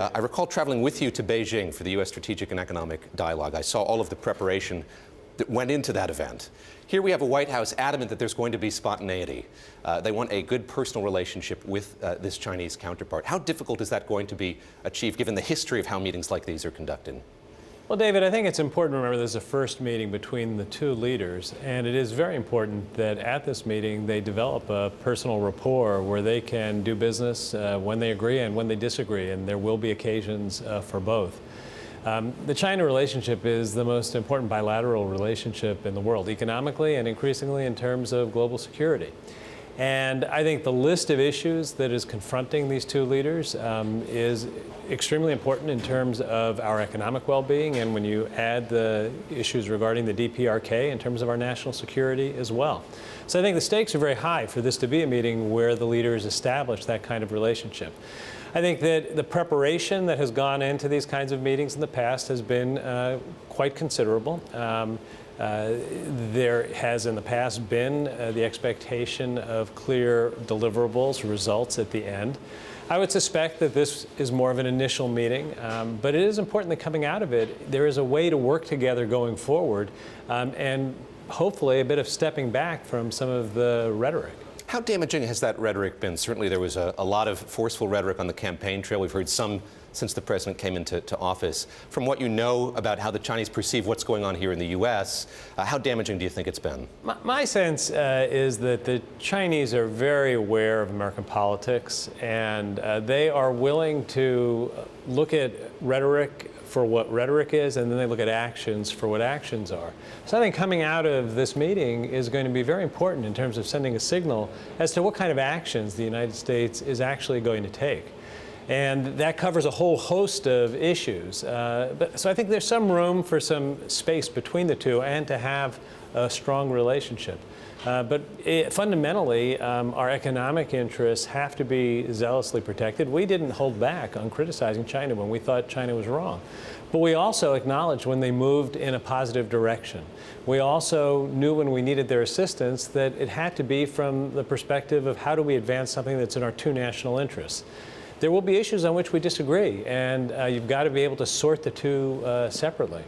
I recall traveling with you to Beijing for the U.S. Strategic and Economic Dialogue. I saw all of the preparation that went into that event. Here we have a White House adamant that there's going to be spontaneity. They want a good personal relationship with this Chinese counterpart. How difficult is that going to be achieved, given the history of how meetings like these are conducted? Well, David, I think it's important to remember this is a first meeting between the two leaders, and it is very important that at this meeting they develop a personal rapport where they can do business when they agree and when they disagree, and there will be occasions for both. The China relationship is the most important bilateral relationship in the world, economically and increasingly in terms of global security. And I think the list of issues that is confronting these two leaders is extremely important in terms of our economic well-being, and when you add the issues regarding the DPRK in terms of our national security as well. So I think the stakes are very high for this to be a meeting where the leaders establish that kind of relationship. I think that the preparation that has gone into these kinds of meetings in the past has been quite considerable. There has in the past been the expectation of clear deliverables, results at the end. I would suspect that this is more of an initial meeting, but it is important that coming out of it, there is a way to work together going forward, and hopefully a bit of stepping back from some of the rhetoric. How damaging has that rhetoric been? Certainly there was a lot of forceful rhetoric on the campaign trail. We've heard some since the president came into office. From what you know about how the Chinese perceive what's going on here in the U.S., how damaging do you think it's been? My sense is that the Chinese are very aware of American politics, and they are willing to look at rhetoric for what rhetoric is, and then they look at actions for what actions are. So I think coming out of this meeting is going to be very important in terms of sending a signal as to what kind of actions the United States is actually going to take. And that covers a whole host of issues. So I think there's some room for some space between the two and to have a strong relationship. Fundamentally, our economic interests have to be zealously protected. We didn't hold back on criticizing China when we thought China was wrong. But we also acknowledged when they moved in a positive direction. We also knew when we needed their assistance that it had to be from the perspective of how do we advance something that's in our two national interests. There will be issues on which we disagree, and you've got to be able to sort the two separately.